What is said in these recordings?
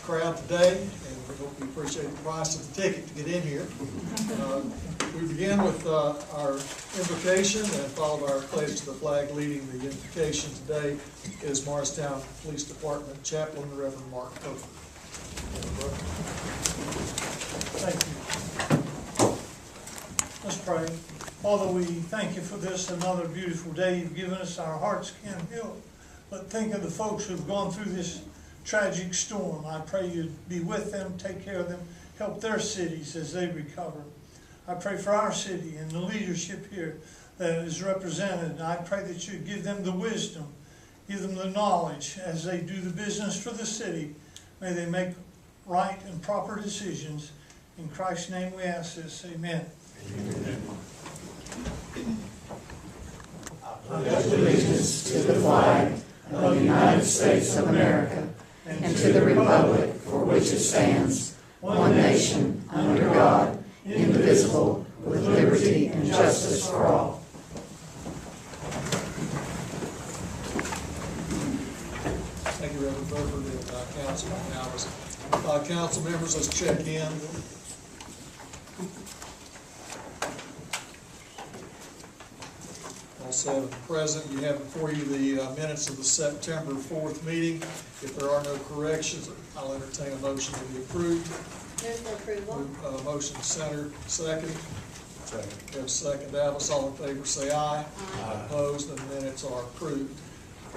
crowd today, and we hope you appreciate the price of the ticket to get in here. We begin with our invocation, and followed by our pledge to the flag. Leading the invocation today is Morristown Police Department Chaplain, Reverend Mark Cofer. Thank you. Let's pray. Father, we thank you for this, another beautiful day you've given us. Our hearts can't help but think of the folks who've gone through this tragic storm. I pray you'd be with them, take care of them, help their cities as they recover. I pray for our city and the leadership here that is represented. And I pray that you'd give them the wisdom, give them the knowledge as they do the business for the city. May they make right and proper decisions. In Christ's name we ask this. Amen. Amen. I pledge allegiance to the flag of the United States of America and to the republic for which it stands, one nation, under God, indivisible, with liberty and justice for all. Thank you, Reverend Burford and Councilman Alvis. Council members, let's check in. All 7 present. You have before you the minutes of the September 4th meeting. If there are no corrections, I'll entertain a motion to be approved. Move for approval. Motion Center, second. Second. We have a second. Alvis, all in favor say aye. Aye. Opposed, and the minutes are approved.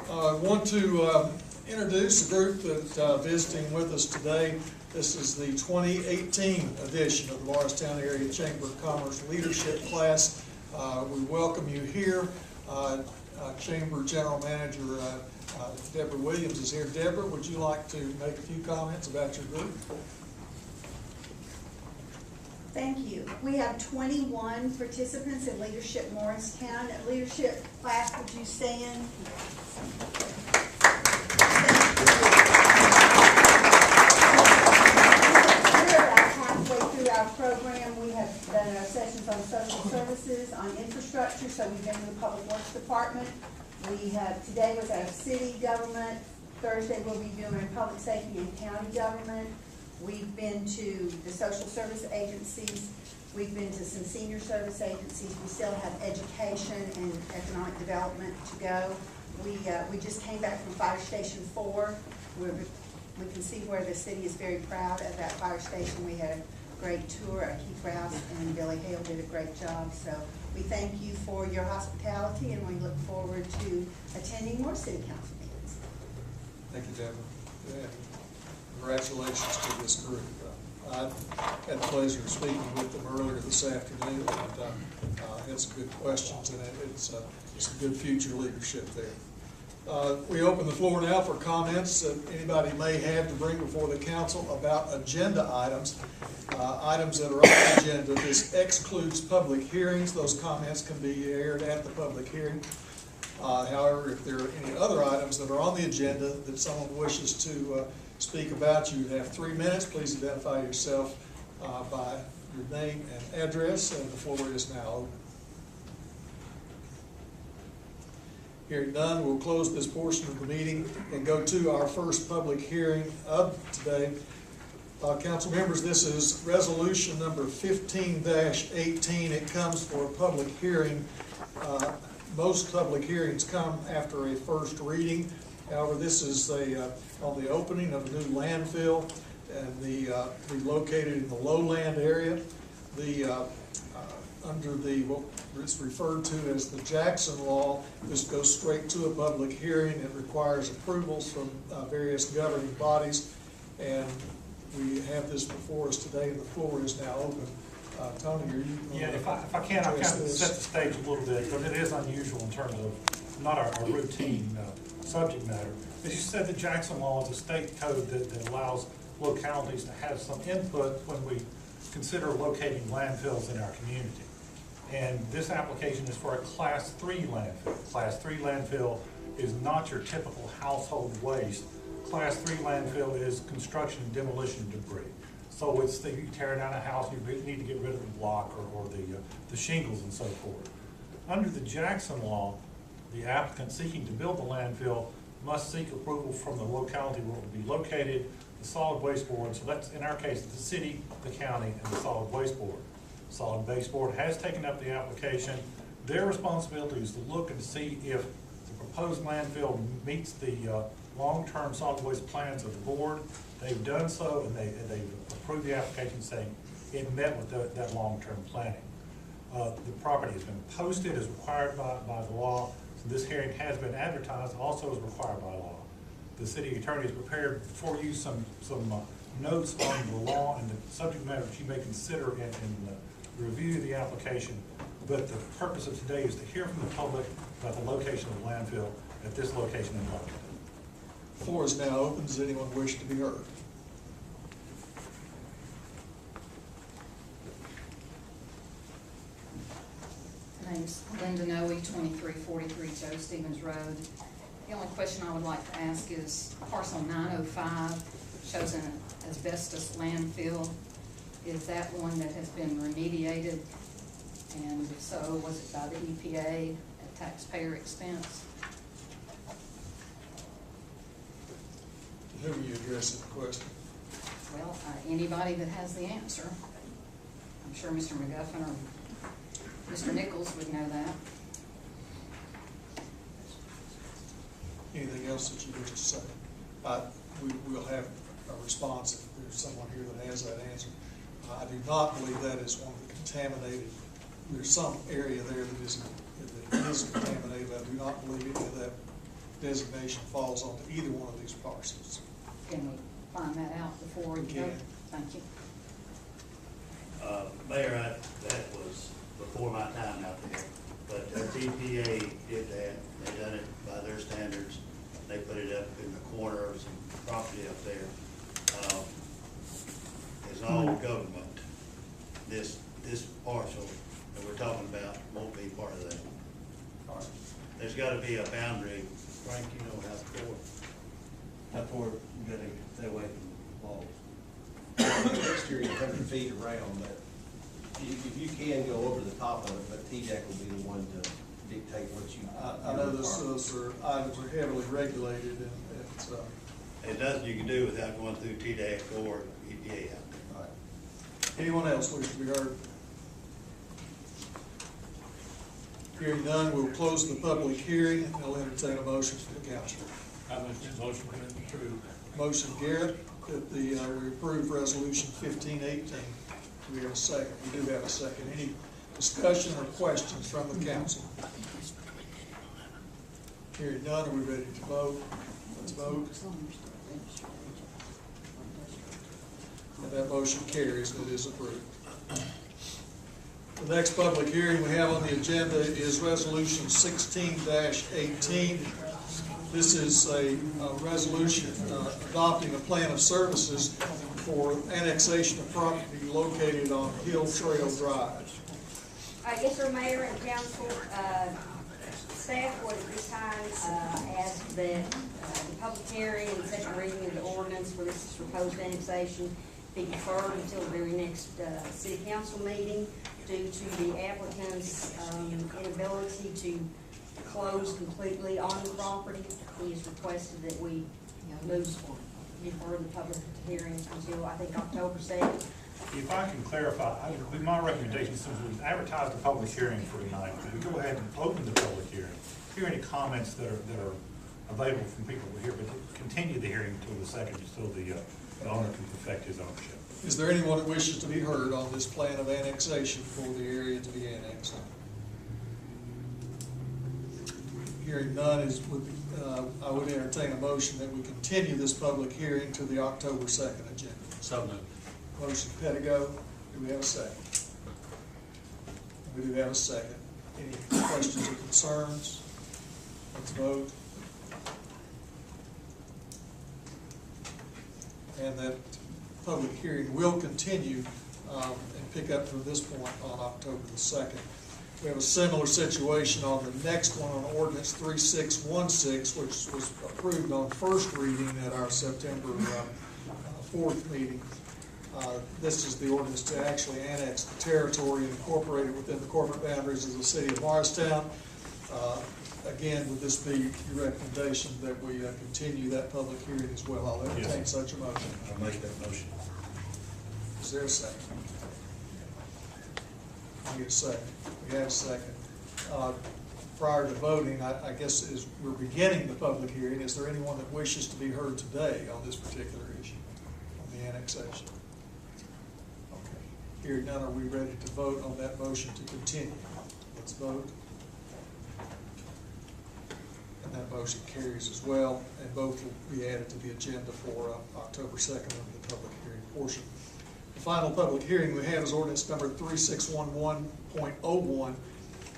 I want to introduce a group that's visiting with us today. This is the 2018 edition of the Morristown Area Chamber of Commerce Leadership Class. We welcome you here. Chamber General Manager Deborah Williams is here. Deborah, would you like to make a few comments about your group? Thank you. We have 21 participants in Leadership Morristown. Leadership class, would you stand? We're about halfway through our program. We have done our sessions on social services, on infrastructure, so we've been to the Public Works Department. Today was our city government. Thursday we'll be doing public safety and county government. We've been to the social service agencies. We've been to some senior service agencies. We still have education and economic development to go. We just came back from Fire Station 4. We can see where the city is very proud of that fire station. We had a great tour. Keith Rouse and Billy Hale did a great job. So we thank you for your hospitality, and we look forward to attending more city council meetings. Thank you, Deborah. And congratulations to this group. I had the pleasure of speaking with them earlier this afternoon, and had some good questions, and it's some good future leadership there. We open the floor now for comments that anybody may have to bring before the council about agenda items. Items that are on the agenda. This excludes public hearings. Those comments can be aired at the public hearing. However, if there are any other items that are on the agenda that someone wishes to speak about, you have 3 minutes. Please identify yourself by your name and address, and the floor is now open. Hearing none, we'll close this portion of the meeting and go to our first public hearing of today. Council members, this is resolution number 15-18. It comes for a public hearing. Most public hearings come after a first reading. However, this is on the opening of a new landfill, and be located in the Lowland area. Under what is referred to as the Jackson Law, this goes straight to a public hearing. It requires approvals from various governing bodies, and we have this before us today, and the floor is now open. Tony, are you? Yeah, if I can, I'll kind of set the stage a little bit, because it is unusual in terms of not our routine subject matter. As you said, the Jackson Law is a state code that allows localities to have some input when we consider locating landfills in our community. And this application is for a Class 3 landfill. Class 3 landfill is not your typical household waste. Class 3 landfill is construction and demolition debris. So it's you tear down a house, you need to get rid of the block or the shingles and so forth. Under the Jackson Law, the applicant seeking to build the landfill must seek approval from the locality where it will be located, the solid waste board, so that's, in our case, the city, the county, and the solid waste board. Solid waste board has taken up the application. Their responsibility is to look and see if the proposed landfill meets the long-term solid waste plans of the board. They've done so, and they've approved the application saying it met with that long-term planning. The property has been posted as required by the law. So this hearing has been advertised, also as required by law. The city attorney has prepared for you some notes on the law and the subject matter that you may consider in the review of the application. But the purpose of today is to hear from the public about the location of the landfill at this location in Lowland. The floor is now open. Does anyone wish to be heard? My name's Linda Noe, 2343 Joe Stevens Road. The only question I would like to ask is parcel 905 shows an asbestos landfill. Is that one that has been remediated? And if so, was it by the EPA at taxpayer expense? To whom are you addressing the question? Well, anybody that has the answer. I'm sure Mr. McGuffin or Mr. Nichols would know that. Anything else that you wish to say? We'll have a response if there's someone here that has that answer. I do not believe that is one of the contaminated. There's some area there that is contaminated. I do not believe any of that designation falls onto either one of these parcels. Can we find that out before we We go? can. Thank you. Mayor, that was before my time out there, but the EPA did that. They done it by their standards. They put it up in the corner of some property up there. It's all government. This parcel that we're talking about won't be part of that. There's gotta be a boundary. Frank, you know how far you gotta stay away from walls. Next year, 100 feet around, but if you can go over the top of it, but TDEC will be the one to dictate what you. I know those items are heavily regulated, and it's, There's nothing you can do without going through TDEC or EPA out there. all right. Anyone else wish to be heard? Hearing none, we'll close the public hearing, and I'll entertain a motion from the council. I motion to approve. Motion Garrett, that we approve resolution 1518. Do we have a second? We do have a second. Any discussion or questions from the council? Hearing none, are we ready to vote? Let's vote. And that motion carries. It is approved. The next public hearing we have on the agenda is resolution 16-18. This is a resolution adopting a plan of services for annexation of property located on Hill Trail Drive. Yes, sir, Mayor and Council, staff would at this time ask that the public hearing and second reading of the ordinance for this proposed annexation be deferred until the very next city council meeting due to the applicant's inability to close completely on the property. He has requested that we defer the public hearing until, I think, October 2nd. If I can clarify, my recommendation, since we've advertised a public hearing for tonight, we go ahead and open the public hearing. Hear any comments that are available from people who are here, but continue the hearing until the second, until the owner can perfect his ownership. Is there anyone that wishes to be heard on this plan of annexation for the area to be annexed? Hearing none, I would entertain a motion that we continue this public hearing to the October 2nd agenda. So moved. Motion Pettigo, do we have a second? We do have a second. Any questions or concerns? Let's vote. And that public hearing will continue and pick up from this point on October the 2nd. We have a similar situation on the next one, on ordinance 3616, which was approved on first reading at our September 4th meeting. This is the ordinance to actually annex the territory and incorporate it within the corporate boundaries of the city of Morristown. again, would this be your recommendation that we continue that public hearing as well? I'll entertain Yes. such a motion. I'll make that motion. Is there a second? I need a second. We have a second. Prior to voting, I guess as we're beginning the public hearing, is there anyone that wishes to be heard today on this particular issue, on the annexation? Okay. Hearing none, are we ready to vote on that motion to continue? Let's vote. And that motion carries as well, and both will be added to the agenda for October 2nd under the public hearing portion. The final public hearing we have is ordinance number 3611.01,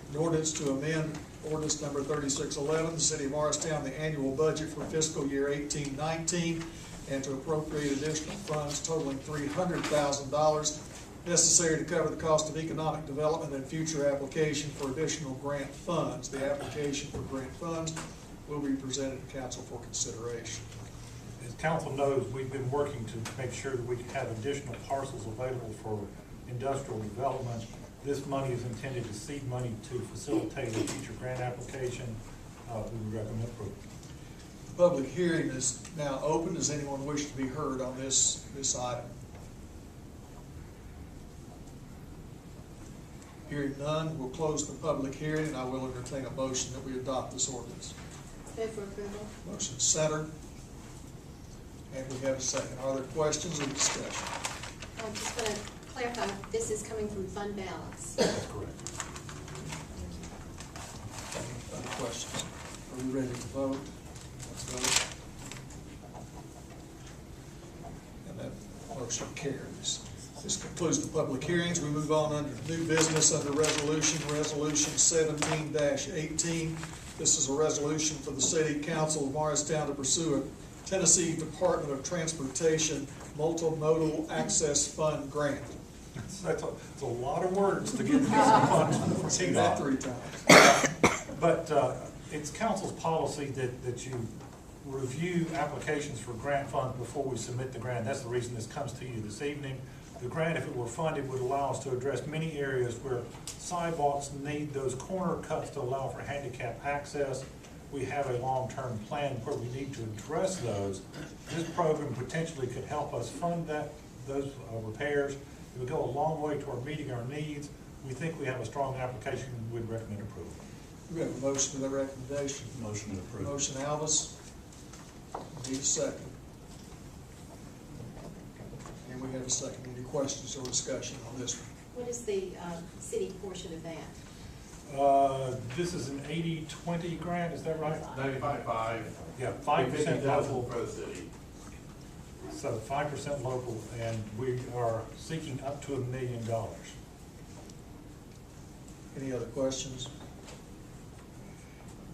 an ordinance to amend ordinance number 3611, the City of Morristown, the annual budget for fiscal year 18-19, and to appropriate additional funds totaling $300,000 necessary to cover the cost of economic development and future application for additional grant funds. The application for grant funds will be presented to council for consideration. As council knows, we've been working to make sure that we can have additional parcels available for industrial development. This money is intended to seed money to facilitate a future grant application. We would recommend approval. The public hearing is now open. Does anyone wish to be heard on this item? Hearing none, we'll close the public hearing, and I will entertain a motion that we adopt this ordinance. Move for approval. Motion centered. And we have a second. Are there questions or discussion? I'm just going to clarify, this is coming from fund balance. That's correct. Any other questions? Are we ready to vote? Let's vote. And that motion carries. This concludes the public hearings. We move on under new business under resolution 17-18. This is a resolution for the City Council of Morristown to pursue a Tennessee Department of Transportation Multimodal Access Fund grant. That's a lot of words to get into some Say that 3 times. But it's council's policy that you review applications for grant funds before we submit the grant. That's the reason this comes to you this evening. The grant, if it were funded, would allow us to address many areas where sidewalks need those corner cuts to allow for handicap access. We have a long-term plan where we need to address those. This program potentially could help us fund those repairs. It would go a long way toward meeting our needs. We think we have a strong application and would recommend approval. We have a motion to the recommendation. Motion to approve. Motion Alvis. Need a second. And we have a second. Any questions or discussion on this one? What is the city portion of that? This is an 80-20 grant, is that right? 95.5. Yeah, 5% local. For the city. So 5% local, and we are seeking up to $1 million. Any other questions?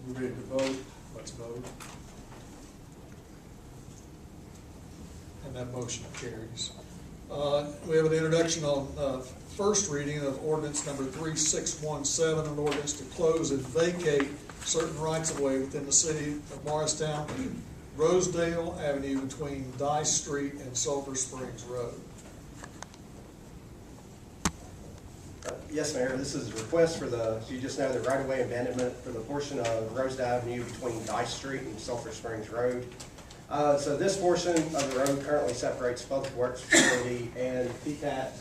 We ready to vote? Let's vote. And that motion carries. We have an introduction on first reading of ordinance number 3617, an ordinance to close and vacate certain rights-of-way within the City of Morristown, Rosedale Avenue between Dice Street and Sulphur Springs Road. Yes, Mayor, this is a request for the, you just know, the right-of-way abandonment for the portion of Rosedale Avenue between Dice Street and Sulphur Springs Road. So this portion of the road currently separates Public Works Facility and PCAT,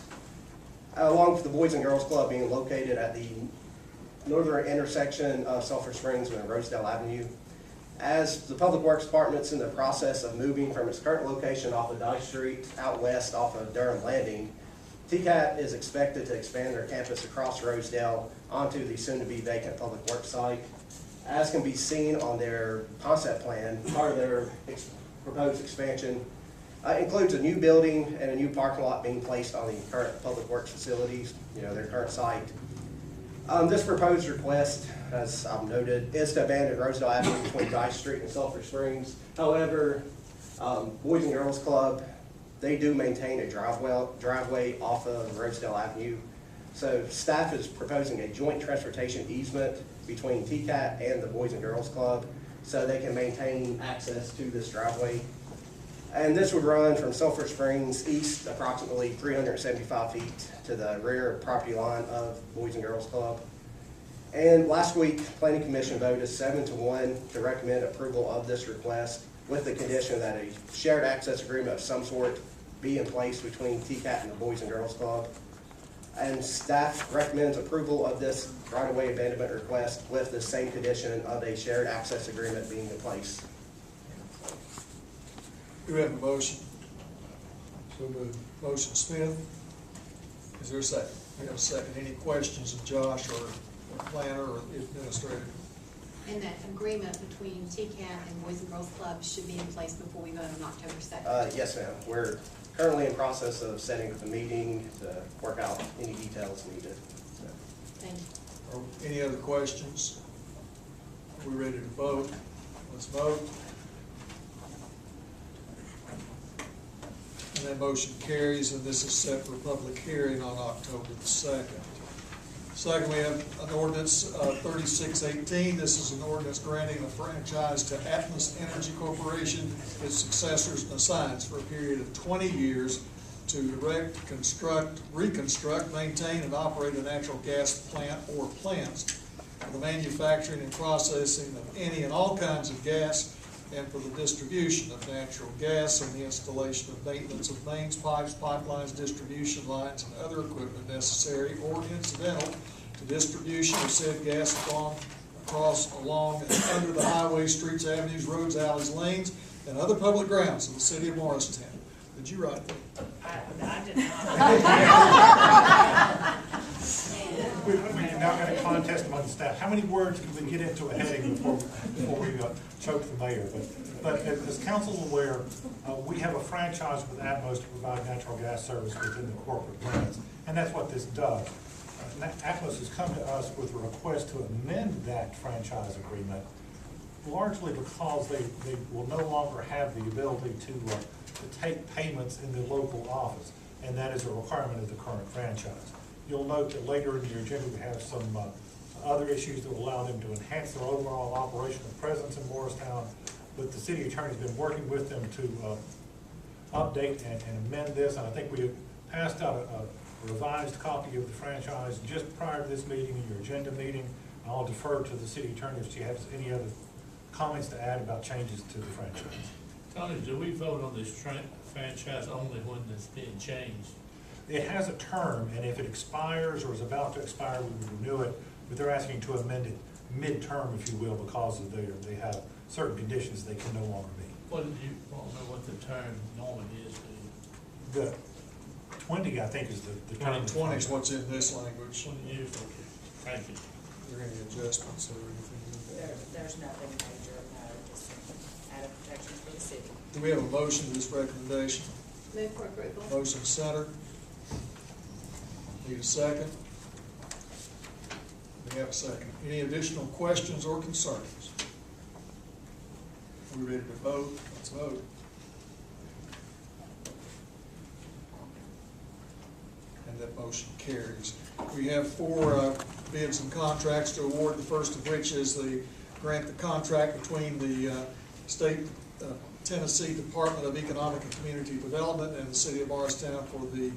along with the Boys and Girls Club being located at the northern intersection of Sulphur Springs and Rosedale Avenue. As the Public Works Department's in the process of moving from its current location off of Dice Street out west off of Durham Landing, TCAT is expected to expand their campus across Rosedale onto the soon-to-be vacant Public Works site. As can be seen on their concept plan, part of their proposed expansion includes a new building and a new parking lot being placed on the current Public Works facilities, their current site. This proposed request, as I've noted, is to abandon Rosedale Avenue between Dice Street and Sulphur Springs. However, Boys and Girls Club, they do maintain a driveway off of Rosedale Avenue. So staff is proposing a joint transportation easement between TCAT and the Boys and Girls Club so they can maintain access to this driveway. And this would run from Sulphur Springs east approximately 375 feet to the rear property line of Boys and Girls Club. And last week, Planning Commission voted 7-1 to recommend approval of this request with the condition that a shared access agreement of some sort be in place between TCAT and the Boys and Girls Club. And staff recommends approval of this right-of-way abandonment request with the same condition of a shared access agreement being in place. Do we have a motion? So moved. Motion Smith. Is there a second? We have a second. Any questions of Josh or planner or administrator? And that agreement between TCAT and Boys and Girls Club should be in place before we vote on October 2nd. Yes, ma'am. We're currently in process of setting up a meeting to work out any details needed. So. Thank you. Or any other questions? Are we ready to vote? Let's vote. And that motion carries, and this is set for public hearing on October the 2nd. Second, we have an ordinance 3618. This is an ordinance granting a franchise to Atmos Energy Corporation, its successors and assigns for a period of 20 years to erect, construct, reconstruct, maintain, and operate a natural gas plant or plants for the manufacturing and processing of any and all kinds of gas and for the distribution of natural gas and the installation of maintenance of mains, pipes, pipelines, distribution lines, and other equipment necessary or incidental to distribution of said gas across, along, and under the highways, streets, avenues, roads, alleys, lanes, and other public grounds of the city of Morristown. Did you write that? I did not. We're now going to contest among the staff. How many words can we get into a heading before we choke the mayor? But as council's aware, we have a franchise with Atmos to provide natural gas service within the corporate limits, and that's what this does. Atmos has come to us with a request to amend that franchise agreement, largely because they will no longer have the ability to take payments in the local office, and that is a requirement of the current franchise. You'll note that later in your agenda we have some other issues that will allow them to enhance their overall operational presence in Morristown, but the city attorney's been working with them to update and amend this, and I think we passed out a revised copy of the franchise just prior to this meeting, in your agenda meeting. I'll defer to the city attorney if she has any other comments to add about changes to the franchise. Tony, do we vote on this franchise only when it's being changed? It has a term, and if it expires or is about to expire, we would renew it, but they're asking to amend it mid-term, if you will, because of they have certain conditions they can no longer meet. What did you want to know what the term normally is? The 20, I think, is the term. 20 is what's in this language. 20 years, okay. Thank you. Are there any adjustments or anything? There's nothing major, no, just added protections for the city. Do we have a motion to this recommendation? Move for approval. Motion center. Need a second? We have a second. Any additional questions or concerns? Are we ready to vote? Let's vote. And that motion carries. We have 4 bids and contracts to award, the first of which is the grant the contract between the state Tennessee Department of Economic and Community Development and the city of Morristown for the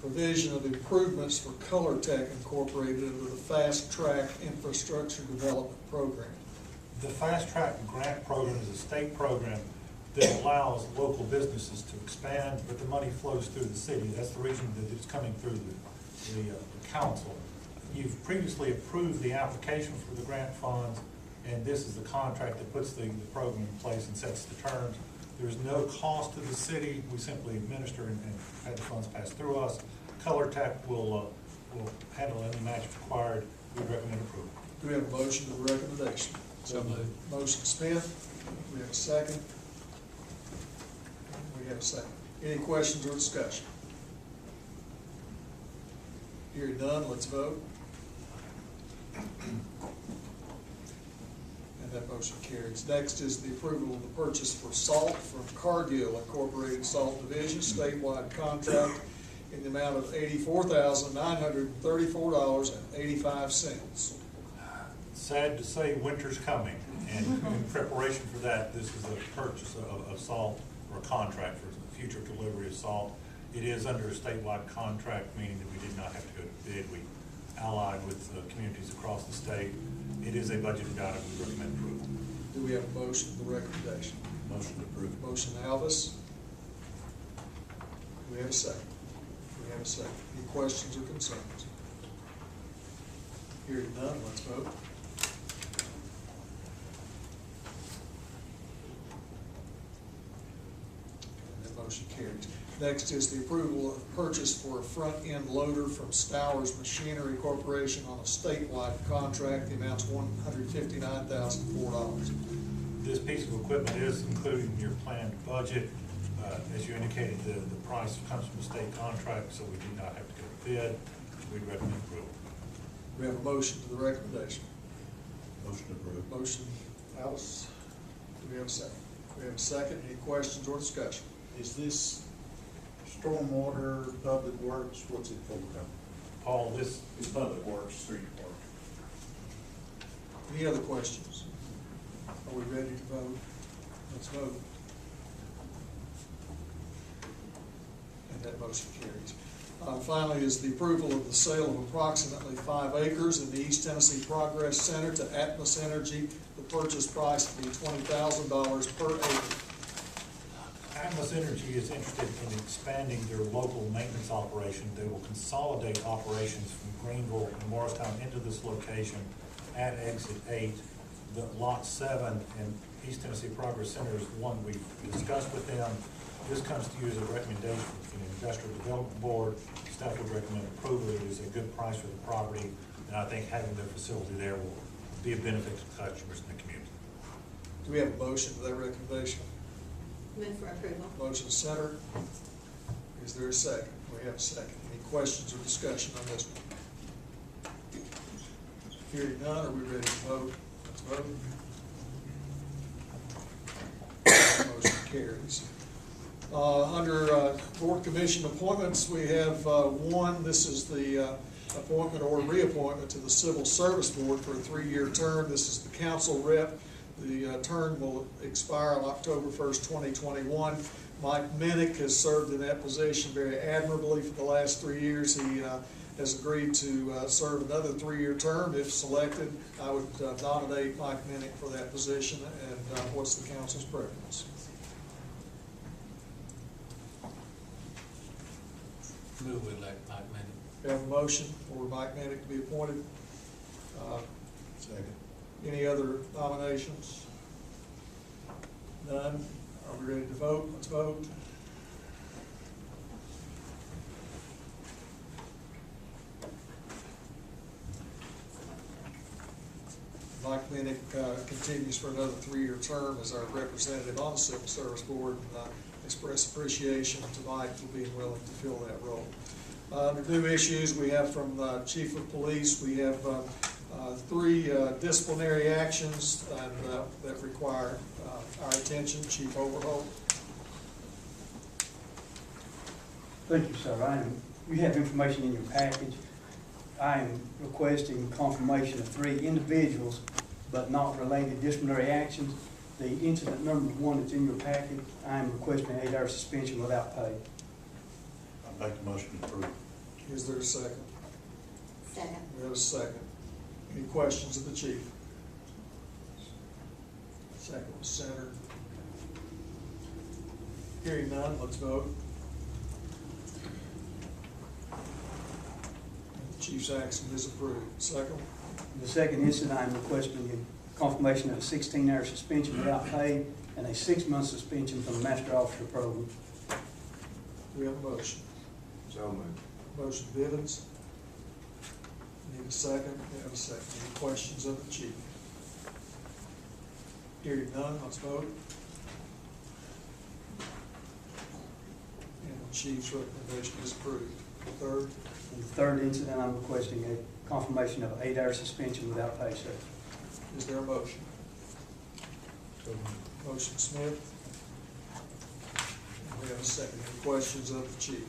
provision of improvements for Color Tech Incorporated under the Fast Track Infrastructure Development Program. The Fast Track Grant Program is a state program that allows local businesses to expand, but the money flows through the city. That's the reason that it's coming through the council. You've previously approved the application for the grant funds, and this is the contract that puts the program in place and sets the terms. There's no cost to the city. We simply administer and have the funds pass through us. Color Tech will handle any match required. We recommend approval. Do we have a motion to the recommendation? So moved. Motion Smith. We have a second. We have a second. Any questions or discussion? Hearing none, let's vote. And that motion carries. Next is the approval of the purchase for salt from Cargill Incorporated Salt Division, statewide contract in the amount of $84,934.85. Sad to say, winter's coming, and in preparation for that, this is a purchase of salt, or a contract for future delivery of salt. It is under a statewide contract, meaning that we did not have to go to bid. We allied with communities across the state. It is a budgeted item, we recommend approval. Do we have a motion for the recommendation? Motion approved. Motion Alvis. Do we have a second? We have a second. Any questions or concerns? Hearing none, let's vote. And that motion carries. Next is the approval of purchase for a front-end loader from Stowers Machinery Corporation on a statewide contract. The amount's $159,004. This piece of equipment is included in your planned budget. As you indicated, the price comes from a state contract, so we do not have to go to bid. We recommend approval. We have a motion to the recommendation. Motion approved. Motion, Alice. Do we have a second? We have a second. Any questions or discussion? Is this stormwater, public works, what's it for? Paul, this, It's public works, street work. Any other questions? Are we ready to vote? Let's vote. And that motion carries. Finally is the approval of the sale of approximately 5 acres in the East Tennessee Progress Center to Atmos Energy. The purchase price will be $20,000 per acre. Atmos Energy is interested in expanding their local maintenance operation. They will consolidate operations from Greenville and Morristown into this location at Exit 8. The Lot 7 in East Tennessee Progress Center is one we've discussed with them. This comes to you as a recommendation from the Industrial Development Board. Staff would recommend approval. It is a good price for the property, and I think having their facility there will be a benefit to customers in the community. Do we have a motion to that recommendation? Move for approval. Motion centered. Is there a second? We have a second. Any questions or discussion on this one? Hearing none, are we ready to vote? Let's vote. Motion carries. Under board commission appointments, we have one. This is the appointment or reappointment to the Civil Service Board for a 3-year term. This is the council rep. The term will expire on October 1st, 2021. Mike Minnick has served in that position very admirably for the last 3 years. He has agreed to serve another 3-year term. If selected, I would nominate Mike Minnick for that position. And what's the council's preference? Move we elect Mike Manning. We have a motion for Mike Minnick to be appointed. Second. Any other nominations? None? Are we ready to vote? Let's vote. Mike Minnick continues for another 3-year term as our representative on the Civil Service Board, and express appreciation to Mike for being willing to fill that role. Under new issues, we have from the Chief of Police, we have 3 disciplinary actions that require our attention. Chief Overholt. Thank you, sir. You have information in your package. I am requesting confirmation of 3 individuals, but not related disciplinary actions. The incident number 1 that's in your package, I am requesting an 8-hour suspension without pay. I'd make the motion to approve. Is there a second? Second. We have a second. Any questions of the chief? Second was centered. Hearing none, let's vote. The chief's action is approved. Second. The second incident, I am requesting a confirmation of a 16-hour suspension without pay and a 6-month suspension from the Master Officer Program. We have a motion. So moved. Motion Bivens. Need a second? We have a second. Any questions of the chief? Hearing none, let's vote. And the chief's recommendation is approved. Third. And the third incident, I'm requesting a confirmation of an 8-hour suspension without pay, sir. Is there a motion? Motion Smith. And we have a second. Any questions of the chief?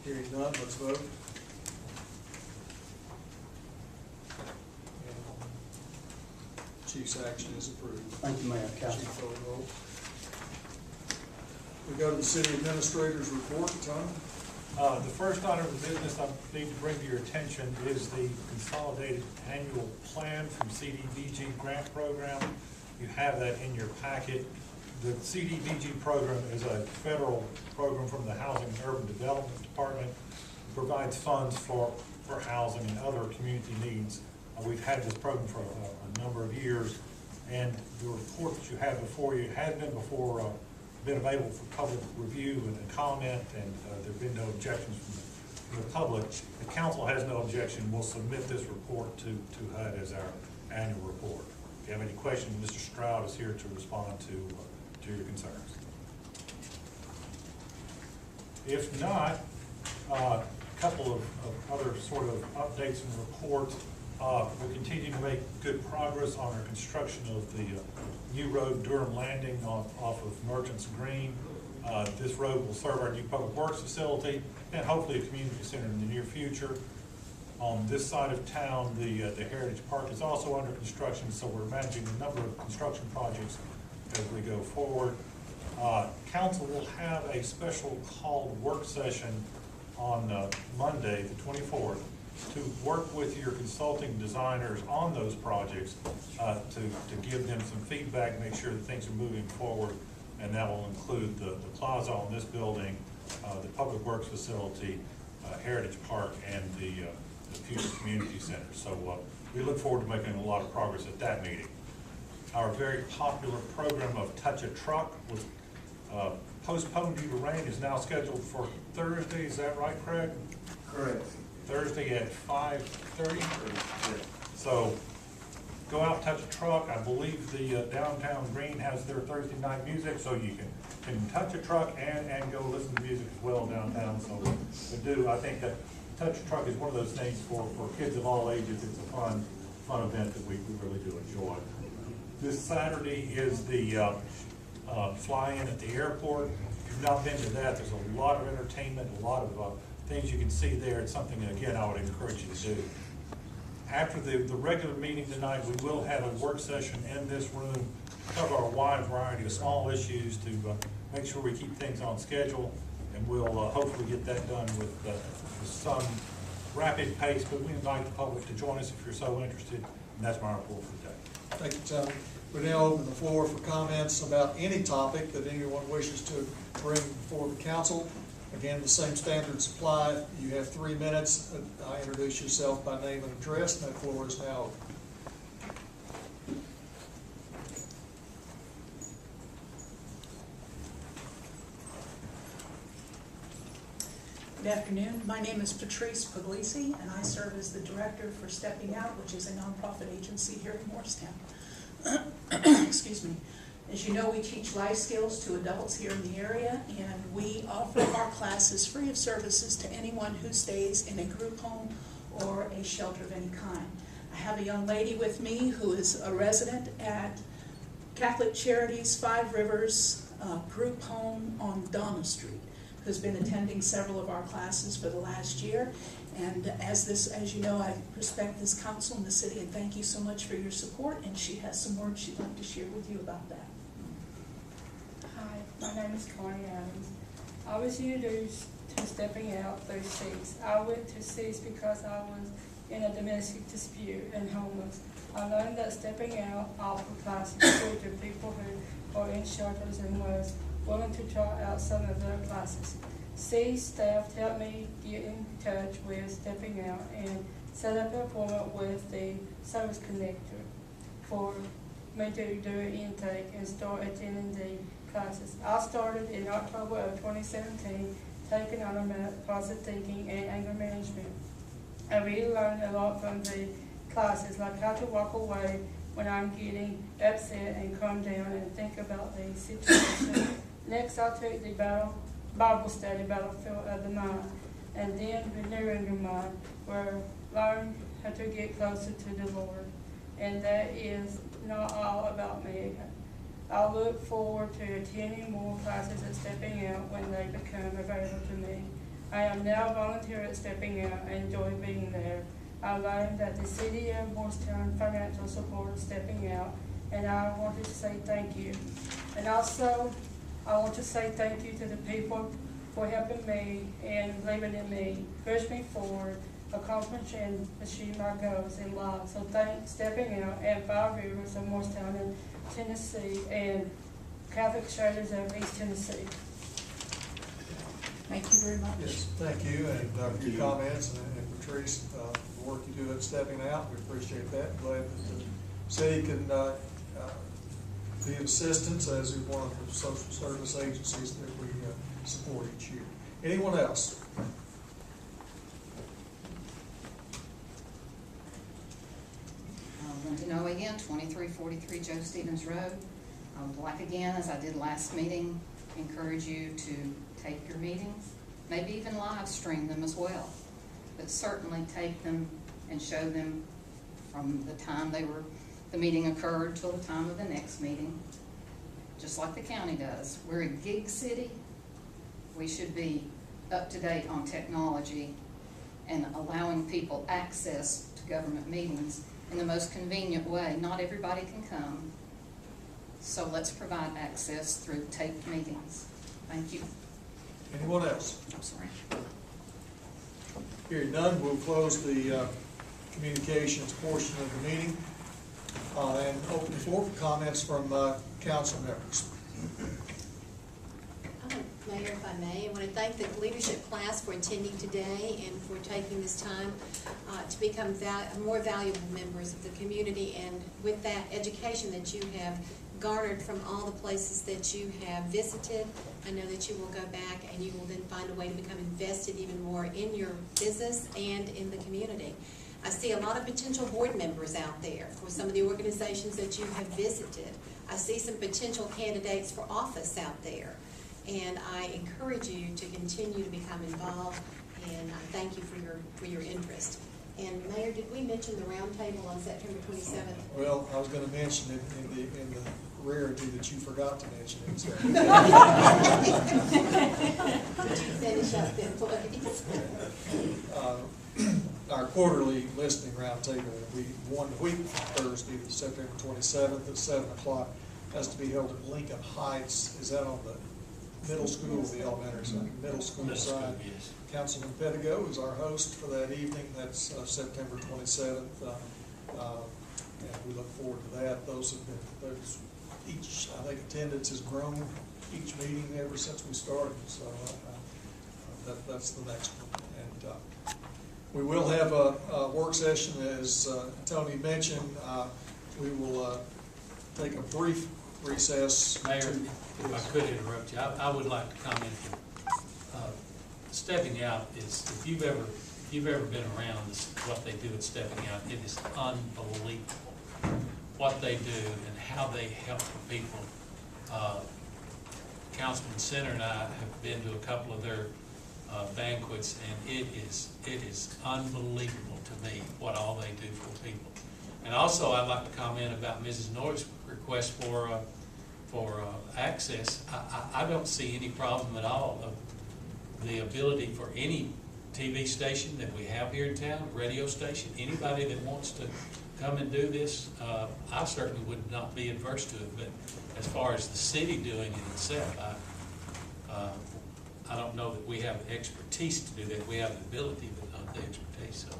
Hearing none, let's vote. And chief's action is approved. Thank you, Mayor, Council. Chief Overholt. We go to the city administrator's report, Tom. The first item of business I need to bring to your attention is the consolidated annual plan from CDBG grant program. You have that in your packet. The CDBG program is a federal program from the Housing and Urban Development Department. It provides funds for housing and other community needs. We've had this program for a number of years, and the report that you have before you has been available for public review and comment, and there have been no objections from the public. The council has no objection. We'll submit this report to HUD as our annual report. If you have any questions, Mr. Stroud is here to respond to your concerns. If not, a couple of other sort of updates and reports. We continue to make good progress on our construction of the new road Durham Landing off of Merchants Green. This road will serve our new public works facility and hopefully a community center in the near future. On this side of town, the Heritage Park is also under construction, so we're managing a number of construction projects as we go forward. Council will have a special called work session on Monday, the 24th, to work with your consulting designers on those projects, to give them some feedback, make sure that things are moving forward, and that will include the plaza on this building, the public works facility, Heritage Park, and the future community center. So we look forward to making a lot of progress at that meeting. Our very popular program of Touch a Truck was postponed due to rain, is now scheduled for Thursday. Is that right, Craig? Correct. Thursday at 5:30. So go out, touch a truck. I believe the Downtown Green has their Thursday night music, so you can touch a truck and go listen to music as well downtown. So we do. I think that touch a truck is one of those things for kids of all ages. It's a fun event that we really do enjoy. This Saturday is the fly-in at the airport. If you've not been to that, there's a lot of entertainment, a lot of things you can see there. It's something, again, I would encourage you to do. After the regular meeting tonight, we will have a work session in this room to cover a wide variety of small issues to make sure we keep things on schedule, and we'll hopefully get that done with some rapid pace, but we invite the public to join us if you're so interested, and that's my report for today. Thank you, Tony. We now open the floor for comments about any topic that anyone wishes to bring before the council. Again, the same standards apply. You have 3 minutes. Introduce yourself by name and address, and that floor is now open. Good afternoon. My name is Patrice Puglisi, and I serve as the director for Stepping Out, which is a nonprofit agency here in Morristown. Excuse me. As you know, we teach life skills to adults here in the area, and we offer our classes free of services to anyone who stays in a group home or a shelter of any kind. I have a young lady with me who is a resident at Catholic Charities 5 Rivers group home on Donna Street, who's been attending several of our classes for the last year. And as you know, I respect this council and the city, and thank you so much for your support, and she has some words she'd like to share with you about that. Hi, my name is Connie Adams. I was introduced to Stepping Out through CEAS. I went to CEAS because I was in a domestic dispute and homeless. I learned that Stepping Out offered classes to people who are in shelters and was willing to try out some of their classes. CEAS staff helped me get in touch with Stepping Out and set up an appointment with the service connector for me to do an intake and start attending the classes. I started in October of 2017, taking on positive thinking and anger management. I really learned a lot from the classes, like how to walk away when I'm getting upset and calm down and think about the situation. Next, I took the Bible study, Battlefield of the Mind, and then Renewing Your Mind, where I learned how to get closer to the Lord. And that is not all about me. I look forward to attending more classes at Stepping Out when they become available to me. I am now volunteer at Stepping Out and enjoy being there. I learned that the City of Morristown financial support Stepping Out, and I wanted to say thank you. And also, I want to say thank you to the people for helping me and believing in me, push me forward, accomplishing, achieve my goals in life. So thanks stepping out and Five Rivers of Morristown in Tennessee and Catholic Charities of East Tennessee. Thank you very much. Yes, thank you, and for your comments, and Patrice, the work you do at Stepping Out, we appreciate that. Glad that the city can be of assistance as is one of the social service agencies that we support each year. Anyone else? Linda Noe again, 2343 Joe Stevens Road. I would like again, as I did last meeting, encourage you to tape your meetings, maybe even live stream them as well, but certainly tape them and show them from the time the meeting occurred till the time of the next meeting, just like the county does. We're a gig city. We should be up to date on technology and allowing people access to government meetings in the most convenient way. Not everybody can come, so let's provide access through taped meetings. Thank you. Anyone else? I'm sorry. Hearing none, we'll close the communications portion of the meeting and open the floor for comments from council members. Mayor, if I may, I want to thank the leadership class for attending today and for taking this time to become more valuable members of the community, and with that education that you have garnered from all the places that you have visited, I know that you will go back and you will then find a way to become invested even more in your business and in the community. I see a lot of potential board members out there for some of the organizations that you have visited. I see some potential candidates for office out there. And I encourage you to continue to become involved, and I thank you for your interest. And Mayor, did we mention the roundtable on September 27th? Well, I was going to mention it in the rarity that you forgot to mention it. So. Finish up then, please. Our quarterly listening roundtable will be one week from Thursday, September 27th at 7 o'clock. Has to be held at Lincoln Heights. Is that on the middle school or the elementary side? Middle school side. Yes. Councilman Pettigo is our host for that evening. That's September 27th. And we look forward to that. I think attendance has grown each meeting ever since we started. So that's the next one. And we will have a work session, as Tony mentioned. We will take a brief recess. Mayor, if I could interrupt you, I would like to comment that Stepping Out is, if you've ever been around what they do at Stepping Out, it is unbelievable what they do and how they help the people. Councilman Center and I have been to a couple of their banquets, and it is unbelievable to me what all they do for people. And also, I'd like to comment about Mrs. Norris' request for access. I don't see any problem at all of the ability for any TV station that we have here in town, radio station, anybody that wants to come and do this, I certainly would not be adverse to it. But as far as the city doing it itself, I don't know that we have the expertise to do that. We have the ability, but not the expertise. So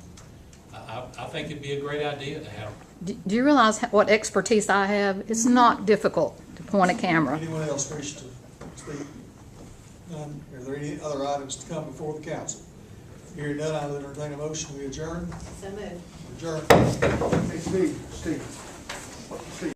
I think it'd be a great idea to have. Do you realize what expertise I have? It's not difficult to point a camera. Anyone else wish to speak? None? Are there any other items to come before the council? Hearing none, I will entertain a motion. We adjourn. So moved. Adjourn. Hey, Steve.